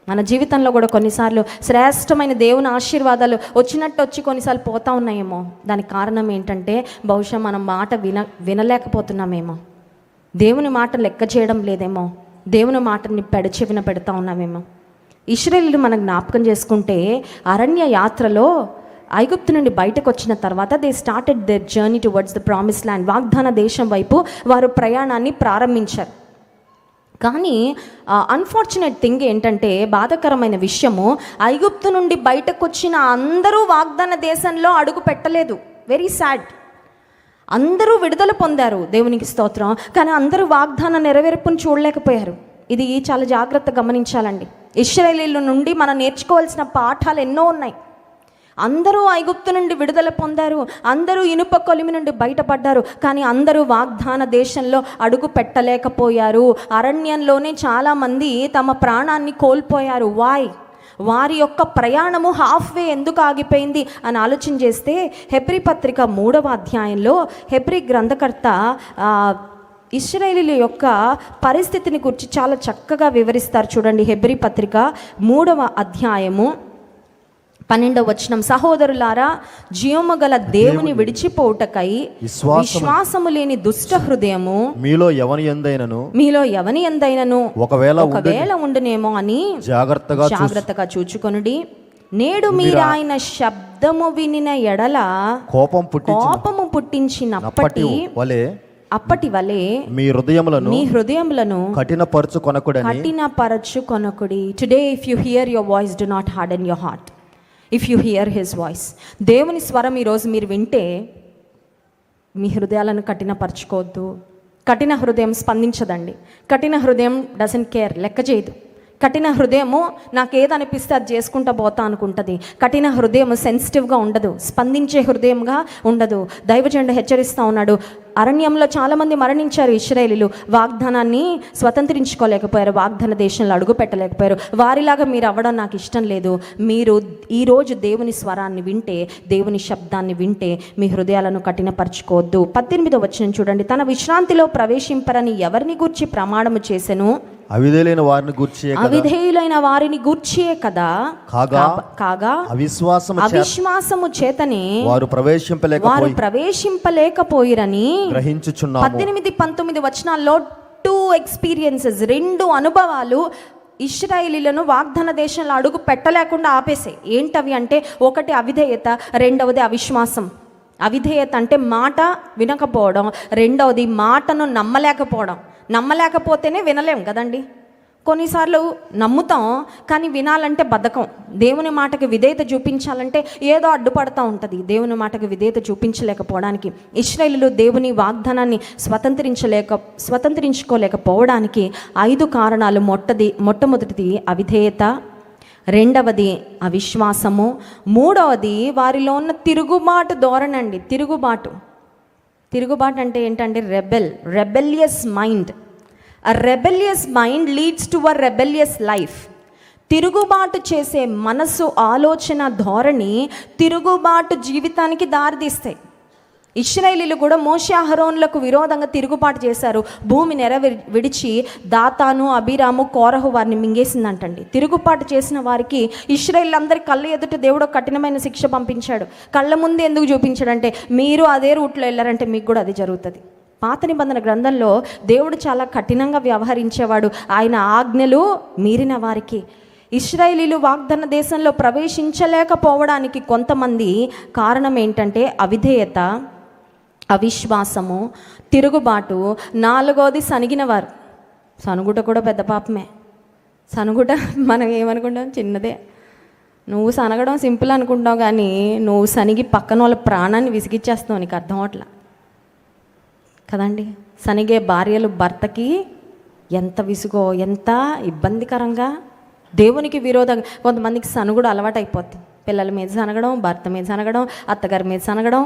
మన జీవితంలో కూడా కొన్నిసార్లు శ్రేష్టమైన దేవుని ఆశీర్వాదాలు వచ్చినట్టు వచ్చి కొన్నిసార్లు పోతూ ఉన్నాయేమో. దానికి కారణం ఏంటంటే బహుశా మనం మాట వినలేకపోతున్నామేమో, దేవుని మాట లెక్క చేయడం లేదేమో, దేవుని మాటని పెడచెవిన పెడతా ఉన్నామేమో. ఇశ్రాయేలీయులు మనం జ్ఞాపకం చేసుకుంటే అరణ్య యాత్రలో ఐగుప్తు నుండి బయటకు వచ్చిన తర్వాత they started their journey towards the promise land. వాగ్దాన దేశం వైపు వారు ప్రయాణాన్ని ప్రారంభించారు. కానీ అన్ఫార్చునేట్ థింగ్ ఏంటంటే, బాధాకరమైన విషయము, ఐగుప్తు నుండి బయటకు వచ్చిన అందరూ వాగ్దాన దేశంలో అడుగు పెట్టలేదు. Very sad. అందరూ విడుదల పొందారు, దేవునికి స్తోత్రం. కానీ అందరూ వాగ్దాన నెరవేర్పును చూడలేకపోయారు. ఇది చాలా జాగ్రత్తగా గమనించాలండి. ఇశ్రాయేలీయుల నుండి మనం నేర్చుకోవాల్సిన పాఠాలు ఎన్నో ఉన్నాయి. అందరూ ఐగుప్తు నుండి విడుదల పొందారు, అందరూ ఇనుప కొలిమి నుండి బయటపడ్డారు, కానీ అందరూ వాగ్దాన దేశంలో అడుగు పెట్టలేకపోయారు. అరణ్యంలోనే చాలామంది తమ ప్రాణాన్ని కోల్పోయారు. వారి యొక్క ప్రయాణము హాఫ్వే ఎందుకు ఆగిపోయింది అని ఆలోచన చేస్తే హెబ్రీ పత్రిక 3వ అధ్యాయంలో హెబ్రీ గ్రంథకర్త ఇశ్రాయేలీయుల యొక్క పరిస్థితిని గురించి చాలా చక్కగా వివరిస్తారు. చూడండి, హెబ్రీ పత్రిక 3వ అధ్యాయము 12వ వచనం. సహోదరులారా, జీవము గల దేవుని విడిచిపోవుటకై విశ్వాసము లేని దుష్ట హృదయము మీలో ఎవని యందైనను ఒకవేళ ఉండునేమో అని జాగ్రత్తగా చూచుకొనుడి. నేడు మీరు ఆయన శబ్దము వినిన ఎడల కోపము పుట్టించినప్పటి వలె మీ హృదయములను కఠినపరచుకొనకుడి. Today if you hear your voice, do not harden your heart. If you hear his voice, దేవుని స్వరం ఈరోజు మీరు వింటే మీ హృదయాలను కఠినపరచుకోవద్దు. కఠిన హృదయం స్పందించదండి. కఠిన హృదయం డజంట్ కేర్, లెక్క చేయదు. కఠిన హృదయము నాకు ఏదనిపిస్తే అది చేసుకుంటా పోతా అనుకుంటుంది. కఠిన హృదయం సెన్సిటివ్గా ఉండదు, స్పందించే హృదయంగా ఉండదు. దైవజనుడు హెచ్చరిస్తూ ఉన్నాడు, అరణ్యంలో చాలామంది మరణించారు ఇశ్రాయేలీయులు, వాగ్దానాన్ని స్వతంత్రించుకోలేకపోయారు, వాగ్దాన దేశంలో అడుగు పెట్టలేకపోయారు. వారిలాగా మీరు అవ్వడం నాకు ఇష్టం లేదు. మీరు ఈరోజు దేవుని స్వరాన్ని వింటే, దేవుని శబ్దాన్ని వింటే మీ హృదయాలను కఠినపరచుకోవద్దు. 18వ వచనం చూడండి. తన విశ్రాంతిలో ప్రవేశింపరని ఎవరిని గూర్చి ప్రమాణము చేసెను? అవిధేయులైన వారిని గూర్చియే కదా. కాగా అవిశ్వాసము చేతనే వారు ప్రవేశింపలేకపోయిరని గ్రహించుచున్నాము. 18-19 వచనాల్లో 2 ఎక్స్పీరియన్సెస్, 2 అనుభవాలు ఇశ్రాయేలీయులను వాగ్దాన దేశంలో అడుగు పెట్టలేకుండా ఆపేసాయి. ఏంటవి అంటే, ఒకటి అవిధేయత, రెండవది అవిశ్వాసం. అవిధేయత అంటే మాట వినకపోవడం, రెండవది మాటను నమ్మలేకపోతేనే వినలేం కదండి. కొన్నిసార్లు నమ్ముతాం కానీ వినాలంటే బద్ధకం. దేవుని మాటకి విధేయత చూపించాలంటే ఏదో అడ్డుపడతా ఉంటుంది. దేవుని మాటకి విధేయత చూపించలేకపోవడానికి, ఇశ్రాయేలీయులు దేవుని వాగ్దానాన్ని స్వతంత్రించుకోలేకపోవడానికి 5 కారణాలు. మొట్టమొదటిది అవిధేయత, రెండవది అవిశ్వాసము, మూడవది వారిలో ఉన్న తిరుగుబాటు ధోరణి అండి. తిరుగుబాటు అంటే ఏంటంటే rebellious mind. A rebellious mind leads to a rebellious life. తిరుగుబాటు చేసే మనసు, ఆలోచన, ధోరణి తిరుగుబాటు జీవితానికి దారితీస్తాయి. ఇశ్రాయేలీయులు కూడా మోషే అహరోనులకు విరోధంగా తిరుగుబాటు చేశారు. భూమి విడిచి దాతాను, అబీరాము, కోరహు వారిని మింగేసిందంటండి. తిరుగుబాటు చేసిన వారికి ఇశ్రాయేలీయులందరి కళ్ళ ఎదుట దేవుడు కఠినమైన శిక్ష పంపించాడు. కళ్ళ ముందు ఎందుకు చూపించాడంటే, మీరు అదే రూట్లో వెళ్ళారంటే మీకు కూడా అది జరుగుతుంది. పాత నిబంధన గ్రంథంలో దేవుడు చాలా కఠినంగా వ్యవహరించేవాడు. ఆయన ఆజ్ఞలు మీరిన వారికి. ఇశ్రాయేలీయులు వాగ్దాన దేశంలో ప్రవేశించలేకపోవడానికి కొంతమంది కారణం ఏంటంటే అవిధేయత, అవిశ్వాసము, తిరుగుబాటు. 4వది సనిగినవారు. సనుగుట కూడా పెద్ద పాపమే. సనుగుట మనం ఏమనుకుంటాం, చిన్నదే. నువ్వు సనగడం సింపుల్ అనుకుంటావు, కానీ నువ్వు సనిగి పక్కన వాళ్ళ ప్రాణాన్ని విసిగిచ్చేస్తావు. నీకు అర్థం అవట్లా కదండి. సనిగే భార్యలు భర్తకి ఎంత విసుగో, ఎంత ఇబ్బందికరంగా. దేవునికి విరోధంగా కొంతమందికి సనుగుడు అలవాటు అయిపోద్ది. పిల్లల మీద సనగడం, భర్త మీద సనగడం, అత్తగారి మీద సనగడం,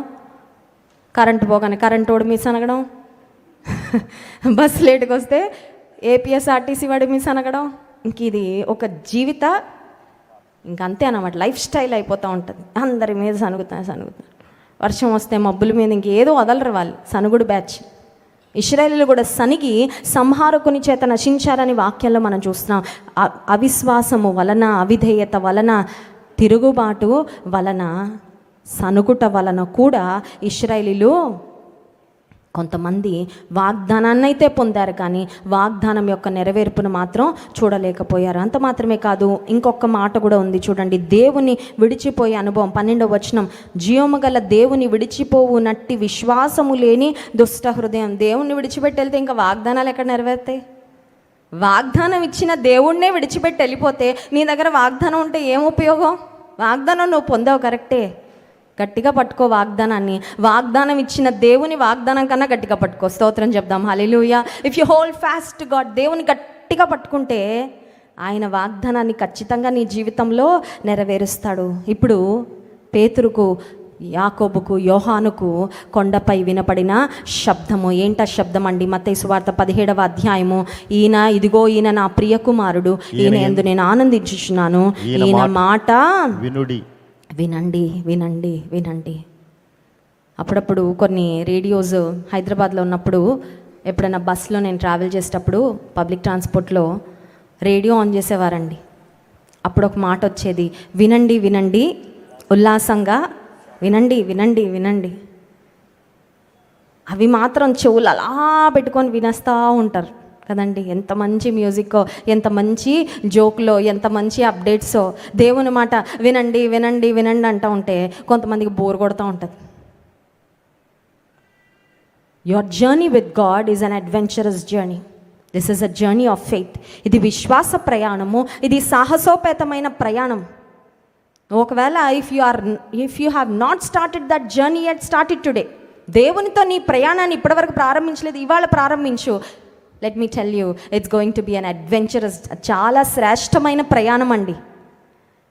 కరెంటు పోగానే కరెంటోడి మీద సనగడం, బస్సు లేటుకు వస్తే ఏపీఎస్ఆర్టీసీ వాడి మీద సనగడం. ఇంక ఇది ఒక జీవిత ఇంకంతే అన్నమాట, లైఫ్ స్టైల్ అయిపోతూ ఉంటుంది. అందరి మీద సనుగుతారు. వర్షం వస్తే మబ్బుల మీద ఇంకేదో వదలరు వాళ్ళు. సనుగుడు బ్యాచ్. ఇశ్రాయేలీయులు కూడా సనిగి సంహారకుని చేత నశించారని వాక్యంలో మనం చూస్తున్నాం. అవిశ్వాసము వలన, అవిధేయత వలన, తిరుగుబాటు వలన, సనుగుట వలన కూడా ఇశ్రాయేలీయులు కొంతమంది వాగ్దానాన్ని అయితే పొందారు, కానీ వాగ్దానం యొక్క నెరవేర్పును మాత్రం చూడలేకపోయారు. అంత మాత్రమే కాదు, ఇంకొక మాట కూడా ఉంది చూడండి. దేవుని విడిచిపోయే అనుభవం. 12వ వచనం, జీవము గల దేవుని విడిచిపోవు నట్టి విశ్వాసము లేని దుష్ట హృదయం. దేవుణ్ణి విడిచిపెట్టి వెళ్తే ఇంకా వాగ్దానాలు ఎక్కడ నెరవేరుతాయి? వాగ్దానం ఇచ్చిన దేవుణ్ణే విడిచిపెట్టి వెళ్ళిపోతే నీ దగ్గర వాగ్దానం ఉంటే ఏం ఉపయోగం? వాగ్దానం నువ్వు పొందావు కరెక్టే, గట్టిగా పట్టుకో వాగ్దానాన్ని. వాగ్దానం ఇచ్చిన దేవుని వాగ్దానం కన్నా గట్టిగా పట్టుకో. స్తోత్రం చెప్దాం. Hallelujah. If you hold fast God, దేవుని గట్టిగా పట్టుకుంటే ఆయన వాగ్దానాన్ని ఖచ్చితంగా నీ జీవితంలో నెరవేరుస్తాడు. ఇప్పుడు పేతురుకు, యాకోబుకు, యోహానుకు కొండపై వినపడిన శబ్దము. ఏంట శబ్దం అండి? మత్తయి సువార్త 17వ అధ్యాయము. ఇదిగో ఈయన నా ప్రియ కుమారుడు, ఈయన యందు నేను ఆనందించుచున్నాను, ఈయన మాట వినండి. వినండి. అప్పుడప్పుడు కొన్ని రేడియోస్ హైదరాబాద్లో ఉన్నప్పుడు, ఎప్పుడైనా బస్సులో నేను ట్రావెల్ చేసేటప్పుడు పబ్లిక్ ట్రాన్స్పోర్ట్లో రేడియో ఆన్ చేసేవారండి. అప్పుడు ఒక మాట వచ్చేది, వినండి ఉల్లాసంగా వినండి. అవి మాత్రం చెవులు అలా పెట్టుకొని వినేస్తూ ఉంటారు కదండి. ఎంత మంచి మ్యూజిక్కో, ఎంత మంచి జోక్లో, ఎంత మంచి అప్డేట్సో. దేవుని మాట వినండి అంటూ ఉంటే కొంతమందికి బోర్ కొడుతూ ఉంటుంది. Your journey with God is an adventurous journey. This is a journey of faith. ఇది విశ్వాస ప్రయాణము, ఇది సాహసోపేతమైన ప్రయాణం. ఒకవేళ if you have not started that journey yet, start it today. దేవునితో నీ ప్రయాణాన్ని ఇప్పటివరకు ప్రారంభించలేదు, ఇవాళ ప్రారంభించు. Let me tell you, it's going to be an adventurous, చాలా శ్రేష్టమైన ప్రయాణం అండి.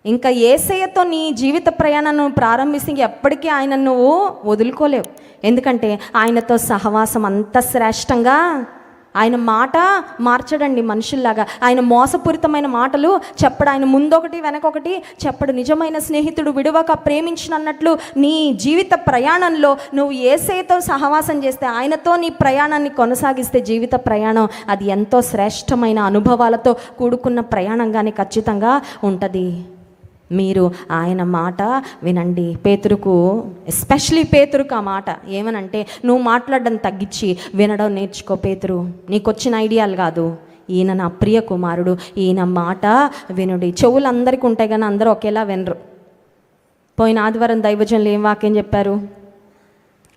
ఇంకా యేసయ్యతో నీ జీవిత ప్రయాణాన్ని ప్రారంభిస్తే ఎప్పటికీ ఆయన నువ్వు వదులుకోలేవు. ఎందుకంటే ఆయనతో సహవాసం అంత శ్రేష్టంగా. ఆయన మాట మార్చడండి మనుషుల్లాగా. ఆయన మోసపూరితమైన మాటలు చెప్పడు. ఆయన ముందొకటి వెనకొకటి చెప్పడు. నిజమైన స్నేహితుడు విడువక ప్రేమించినట్లు నీ జీవిత ప్రయాణంలో నువ్వు యేసయ్యతో సహవాసం చేస్తే, ఆయనతో నీ ప్రయాణాన్ని కొనసాగిస్తే, జీవిత ప్రయాణం అది ఎంతో శ్రేష్టమైన అనుభవాలతో కూడుకున్న ప్రయాణంగానే ఖచ్చితంగా ఉంటుంది. మీరు ఆయన మాట వినండి. పేతురుకు, ఎస్పెషలీ పేతురుకు ఆ మాట ఏమనంటే, నువ్వు మాట్లాడడం తగ్గించి వినడం నేర్చుకో పేతురు. నీకు వచ్చిన ఐడియాలు కాదు, ఈయన నా ప్రియ కుమారుడు, ఈయన మాట వినుడి. చెవులు అందరికీ ఉంటాయి కానీ అందరూ ఒకేలా వినరు. పోయిన ఆదివారం దైవజనులు ఏం వాక్యం చెప్పారు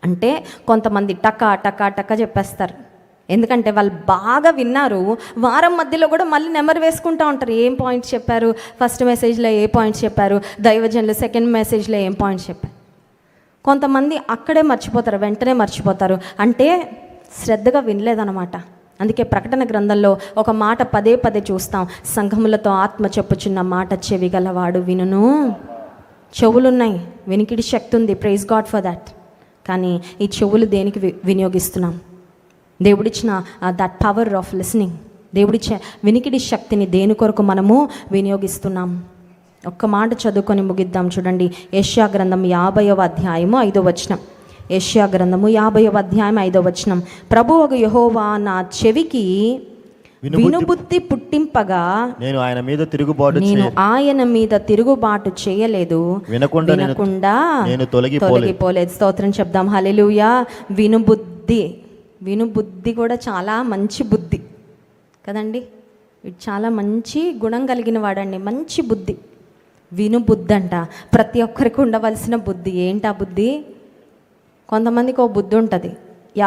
అంటే, కొంతమంది టకా చెప్పేస్తారు. ఎందుకంటే వాళ్ళు బాగా విన్నారు. వారం మధ్యలో కూడా మళ్ళీ నెంబర్ వేసుకుంటూ ఉంటారు. ఏం పాయింట్స్ చెప్పారు, ఫస్ట్ మెసేజ్లో ఏ పాయింట్స్ చెప్పారు, దైవజనులు సెకండ్ మెసేజ్లో ఏం పాయింట్స్ చెప్పారు. కొంతమంది అక్కడే మర్చిపోతారు, వెంటనే మర్చిపోతారు. అంటే శ్రద్ధగా వినలేదన్నమాట. అందుకే ప్రకటన గ్రంథంలో ఒక మాట పదే చూస్తాం, సంఘములతో ఆత్మ చెప్పుచున్న మాట చెవి గలవాడు వినును. చెవులున్నాయి, వినికిడి శక్తి ఉంది, ప్రైజ్ గాడ్ ఫర్ దాట్. కానీ ఈ చెవులు దేనికి వినియోగిస్తున్నాం? దేవుడిచ్చిన దట్ పవర్ ఆఫ్ లిసనింగ్, దేవుడిచ్చే వినికిడి శక్తిని దేని కొరకు మనము వినియోగిస్తున్నాం? ఒక్క మాట చదువుకొని ముగిద్దాం. చూడండి, యెషయా గ్రంథం 50వ అధ్యాయము 5వ వచనం. యెషయా గ్రంథము 50వ అధ్యాయం 5వ వచనం. ప్రభువగు యెహోవా నా చెవికి వినుబుద్ధి పుట్టింపగా నేను ఆయన మీద తిరుగుబాటు చేయలేదు, వినకుండా నేను తొలగిపోలేదు. స్తోత్రం చెప్దాం. హల్లెలూయా. వినుబుద్ధి కూడా చాలా మంచి బుద్ధి కదండి. చాలా మంచి గుణం కలిగిన వాడండి, మంచి బుద్ధి. వినుబుద్ధి అంట, ప్రతి ఒక్కరికి ఉండవలసిన బుద్ధి. ఏంటా బుద్ధి? కొంతమందికి ఓ బుద్ధి ఉంటుంది,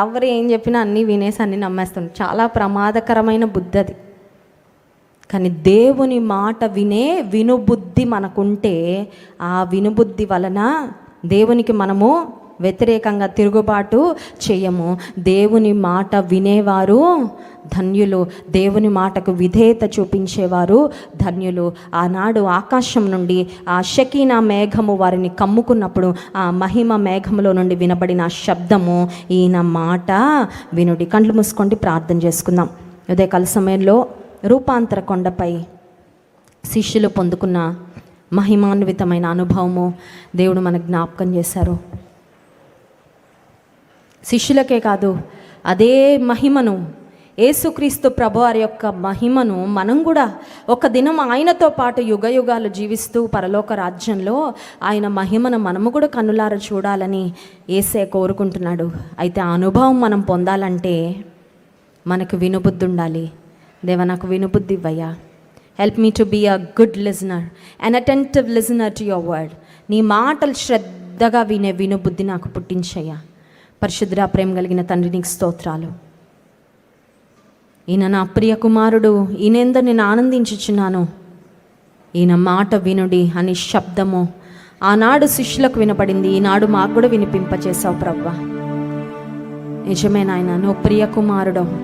ఎవరు ఏం చెప్పినా అన్నీ వినేసి అన్నీ నమ్మేస్తుంటారు. చాలా ప్రమాదకరమైన బుద్ధి అది. కానీ దేవుని మాట వినే వినుబుద్ధి మనకుంటే, ఆ వినుబుద్ధి వలన దేవునికి మనము వ్యతిరేకంగా తిరుగుబాటు చేయము. దేవుని మాట వినేవారు ధన్యులు, దేవుని మాటకు విధేయత చూపించేవారు ధన్యులు. ఆనాడు ఆకాశం నుండి ఆ షకీనా మేఘము వారిని కమ్ముకున్నప్పుడు ఆ మహిమ మేఘములో నుండి వినబడిన శబ్దము, ఈయన మాట వినుడి. కండ్లు మూసుకోండి, ప్రార్థన చేసుకుందాం. ఉదయకాల సమయంలో రూపాంతర కొండపై శిష్యులు పొందుకున్న మహిమాన్వితమైన అనుభవము దేవుడు మనకు జ్ఞాపకం చేశారు. శిష్యులకే కాదు, అదే మహిమను, యేసుక్రీస్తు ప్రభువారి యొక్క మహిమను మనం కూడా ఒక దినం ఆయనతో పాటు యుగ యుగాలు జీవిస్తూ పరలోక రాజ్యంలో ఆయన మహిమను మనము కూడా కన్నులార చూడాలని యేసే కోరుకుంటున్నాడు. అయితే ఆ అనుభవం మనం పొందాలంటే మనకు వినుబుద్ధి ఉండాలి. దేవా, నాకు వినుబుద్ధి ఇవ్వయ్యా. Help me to be a good listener, an attentive listener to your word. నీ మాటలు శ్రద్ధగా వినే వినుబుద్ధి నాకు పుట్టించయ్యా. పరిశుద్ధ ప్రేమ కలిగిన తండ్రి, నీకు స్తోత్రాలు. ఈయన నా ప్రియ కుమారుడు, ఈయనంద నేను ఆనందించుచున్నాను, ఈయన మాట వినుడి అని శబ్దము ఆనాడు శిష్యులకు వినపడింది, ఈనాడు మాకు కూడా వినిపింపచేసావు ప్రభువా. నిజమే నాయన, నువ్వు ప్రియ కుమారుడవు,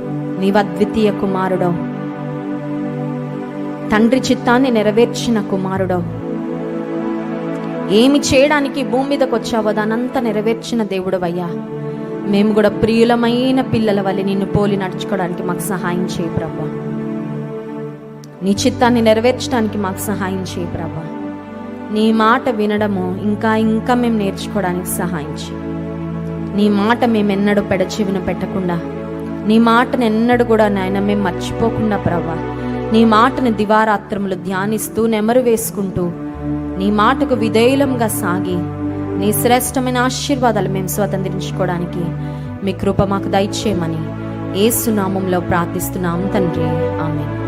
నీవు అద్వితీయ కుమారుడవు, తండ్రి చిత్తాన్ని నెరవేర్చిన కుమారుడవు. ఏమి చేయడానికి భూమి మీదకి వచ్చావో దానంతా నెరవేర్చిన దేవుడవయ్యా. మేము కూడా ప్రియులమైన పిల్లల వల్ల నిన్ను పోలి నడుచుకోవడానికి మాకు సహాయం చేయి ప్రభా. నీ చిత్తాన్ని నెరవేర్చడానికి మాకు సహాయం చేయి ప్రభా. నీ మాట వినడము ఇంకా ఇంకా మేము నేర్చుకోవడానికి సహాయం చేయి. నీ మాట మేము ఎన్నడూ పెడచెవిన పెట్టకుండా, నీ మాటను ఎన్నడూ కూడా నాయన మేము మర్చిపోకుండా ప్రభా, నీ మాటను దివారాత్రములు ధ్యానిస్తూ నెమరు వేసుకుంటూ నీ మాటకు విధేయులంగా సాగి నీ శ్రేష్టమైన ఆశీర్వాదాలు మేము స్వతంత్రించుకోవడానికి మీ కృప మాకు దయచేయమని యేసు నామములో ప్రార్థిస్తున్నాం తండ్రి, ఆమేన్.